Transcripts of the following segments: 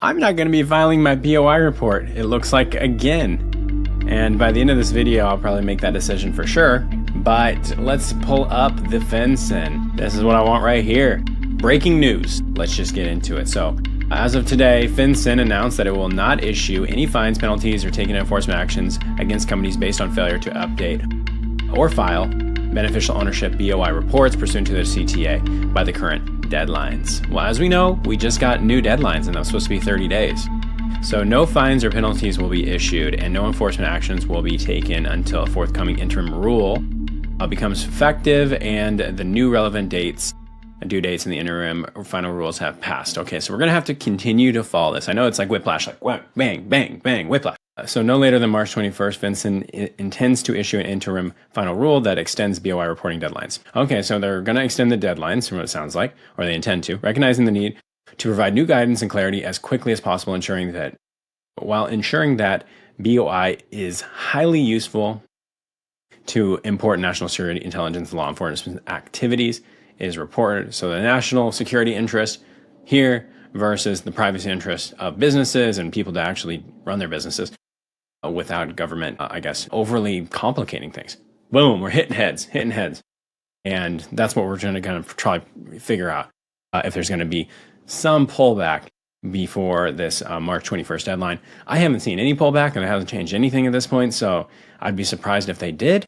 I'm not going to be filing my BOI report, it looks like, again. And by the end of this video, I'll probably make that decision for sure. But let's pull up the FinCEN. This is what I want right here. Breaking news. Let's just get into it. So, as of today, FinCEN announced that it will not issue any fines, penalties, or take any enforcement actions against companies based on failure to update or file beneficial ownership BOI reports pursuant to the CTA by the current deadlines. Well, as we know, we just got new deadlines, and that was supposed to be 30 days. So no fines or penalties will be issued, and no enforcement actions will be taken until a forthcoming interim rule becomes effective and the new relevant due dates in the interim final rules have passed. Okay, so we're going to have to continue to follow this. I know it's like whiplash, like bang, bang, bang, whiplash. So no later than March 21st, FinCEN intends to issue an interim final rule that extends BOI reporting deadlines. Okay, so they're going to extend the deadlines from what it sounds like, or they intend to, recognizing the need to provide new guidance and clarity as quickly as possible, while ensuring that BOI is highly useful to important national security, intelligence, and law enforcement activities is reported. So the national security interest here versus the privacy interest of businesses and people to actually run their businesses without government, overly complicating things. Boom, we're hitting heads. And that's what we're trying to kind of try to figure out if there's going to be some pullback before this March 21st deadline. I haven't seen any pullback, and it hasn't changed anything at this point, so I'd be surprised if they did.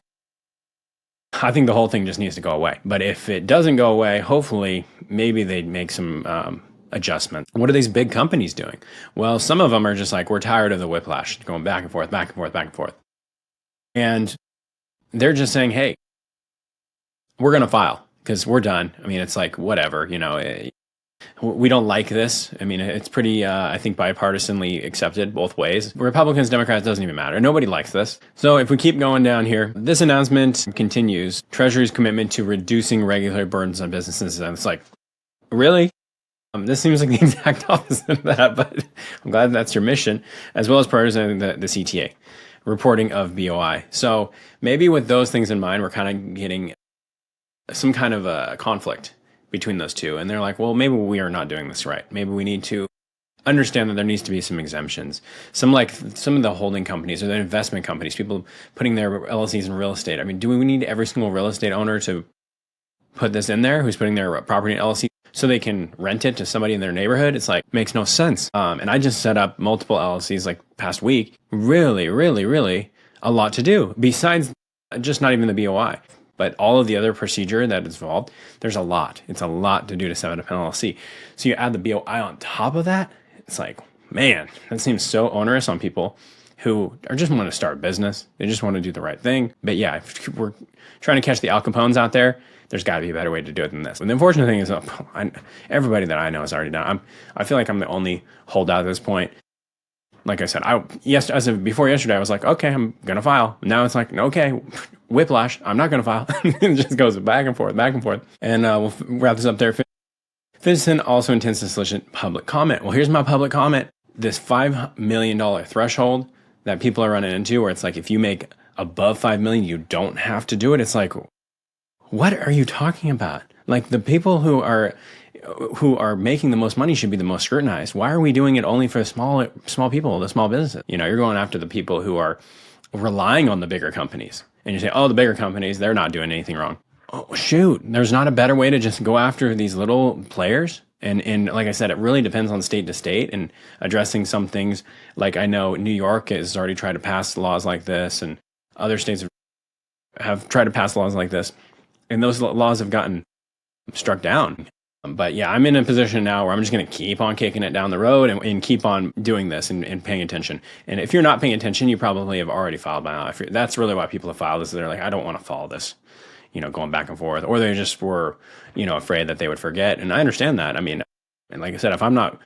I think the whole thing just needs to go away. But if it doesn't go away, hopefully, maybe they'd make some adjustments. What are these big companies doing? Well, some of them are just like, we're tired of the whiplash, going back and forth, back and forth, back and forth. And they're just saying, hey, we're going to file because we're done. I mean, it's like, whatever, we don't like this. I mean, it's pretty, I think, bipartisanly accepted both ways. Republicans, Democrats, doesn't even matter. Nobody likes this. So if we keep going down here, this announcement continues Treasury's commitment to reducing regulatory burdens on businesses. And it's like, really? This seems like the exact opposite of that, but I'm glad that's your mission, as well as prioritizing the CTA, reporting of BOI. So maybe with those things in mind, we're kind of getting some kind of a conflict between those two. And they're like, well, maybe we are not doing this right. Maybe we need to understand that there needs to be some exemptions. Some of the holding companies or the investment companies, people putting their LLCs in real estate. I mean, do we need every single real estate owner to put this in there who's putting their property in LLC so they can rent it to somebody in their neighborhood? It's like, makes no sense. And I just set up multiple LLCs like past week. Really, really, really a lot to do besides just not even the BOI. But all of the other procedure that is involved, there's a lot. It's a lot to do to set up an LLC. So you add the BOI on top of that, it's like, man, that seems so onerous on people who just want to start a business. They just want to do the right thing. But yeah, if we're trying to catch the Al Capones out there, there's got to be a better way to do it than this. And the unfortunate thing is, everybody that I know is already done. I feel like I'm the only holdout at this point. Like I said, before yesterday, I was like, okay, I'm going to file. Now it's like, okay, whiplash, I'm not going to file. It just goes back and forth, back and forth. And we'll wrap this up there. FinCEN also intends to solicit public comment. Well, here's my public comment. This $5 million threshold that people are running into, where it's like, if you make above $5 million, you don't have to do it. It's like, what are you talking about? Like, the people who are making the most money should be the most scrutinized. Why are we doing it only for the small people, the small businesses? You're going after the people who are relying on the bigger companies. And you say, oh, the bigger companies, they're not doing anything wrong. Oh, shoot. There's not a better way to just go after these little players? And like I said, it really depends on state to state and addressing some things. Like, I know New York has already tried to pass laws like this, and other states have tried to pass laws like this. And those laws have gotten struck down. But yeah, I'm in a position now where I'm just going to keep on kicking it down the road and keep on doing this and paying attention. And if you're not paying attention, you probably have already filed by now. That's really why people have filed this. They're like, I don't want to follow this, going back and forth. Or they just were, afraid that they would forget. And I understand that. I mean, and like I said, if I'm not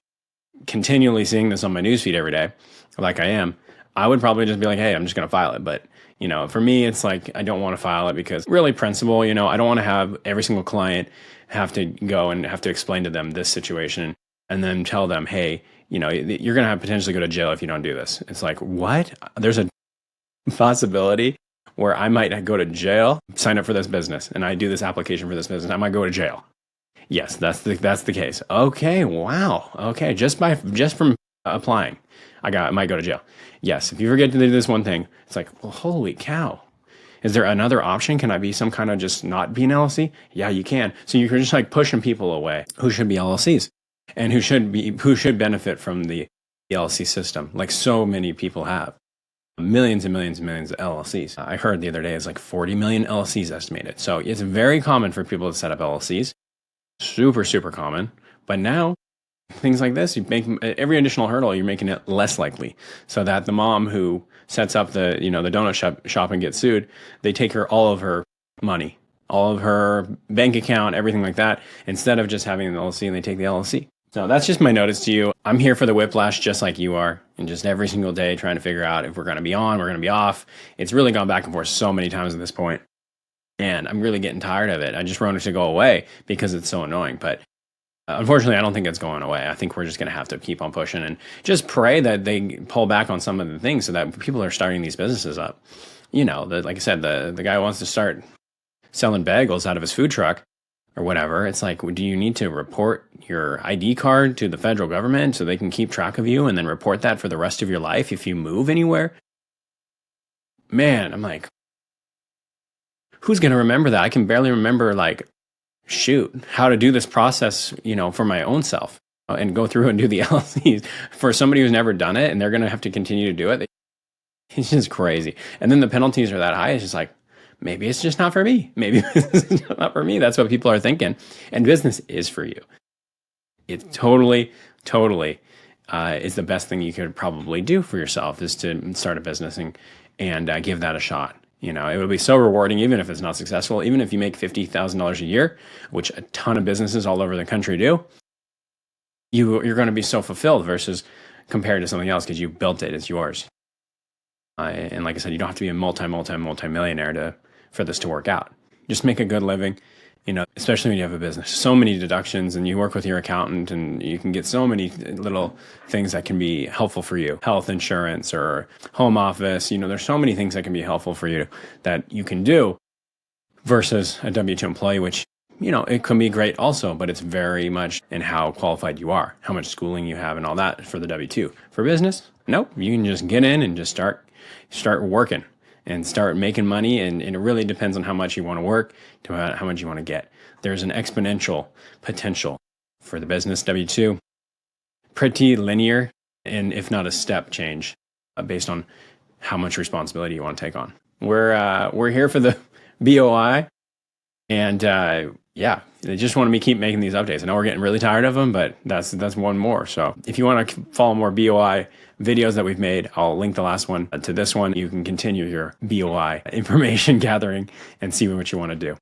continually seeing this on my newsfeed every day, like I am, I would probably just be like, hey, I'm just going to file it. But for me, it's like, I don't want to file it because really principle, I don't want to have every single client have to go and have to explain to them this situation and then tell them, hey, you're going to have potentially go to jail if you don't do this. It's like, what? There's a possibility where I might go to jail, sign up for this business, and I do this application for this business. I might go to jail. Yes, that's the case. Okay, wow. Okay, just from applying. I might go to jail. Yes, if you forget to do this one thing, it's like, well, holy cow. Is there another option? Can I be some kind of just not be an LLC? Yeah, you can. So you're just like pushing people away who should be LLCs and who should benefit from the LLC system, like so many people have. Millions and millions and millions of LLCs. I heard the other day it's like 40 million LLCs estimated. So it's very common for people to set up LLCs. Super, super common. But now things like this, you make every additional hurdle, you're making it less likely, so that the mom who sets up the the donut shop and gets sued, they take her all of her money, all of her bank account, everything like that, instead of just having an LLC, and they take the LLC. So that's just my notice to you. I'm here for the whiplash just like you are, and just every single day trying to figure out if we're going to be on, we're going to be off. It's really gone back and forth so many times at this point, and I'm really getting tired of it. I just want it to go away because it's so annoying, but unfortunately, I don't think it's going away. I think we're just going to have to keep on pushing and just pray that they pull back on some of the things so that people are starting these businesses up. Like I said, the guy wants to start selling bagels out of his food truck or whatever. It's like, do you need to report your ID card to the federal government so they can keep track of you and then report that for the rest of your life if you move anywhere? Man, I'm like, who's going to remember that? I can barely remember, like, how to do this process, for my own self and go through and do the LLCs for somebody who's never done it, and they're going to have to continue to do it. It's just crazy. And then the penalties are that high. It's just like, maybe it's just not for me. Maybe it's not for me. That's what people are thinking. And business is for you. It totally is the best thing you could probably do for yourself, is to start a business and give that a shot. It would be so rewarding, even if it's not successful, even if you make $50,000 a year, which a ton of businesses all over the country do. You're going to be so fulfilled versus compared to something else because you built it, it's yours. And like I said, you don't have to be a multi-millionaire for this to work out. Just make a good living, especially when you have a business. So many deductions, and you work with your accountant, and you can get so many little things that can be helpful for you. Health insurance or home office, there's so many things that can be helpful for you that you can do versus a W-2 employee, which, it can be great also, but it's very much in how qualified you are, how much schooling you have and all that for the W-2. For business, nope, you can just get in and just start working and start making money, and it really depends on how much you want to work to how much you want to get. There's an exponential potential for the business W-2. Pretty linear, and if not a step change, based on how much responsibility you want to take on. We're here for the BOI, and they just want me to keep making these updates. I know we're getting really tired of them, but that's one more. So if you want to follow more BOI videos that we've made, I'll link the last one to this one. You can continue your BOI information gathering and see what you want to do.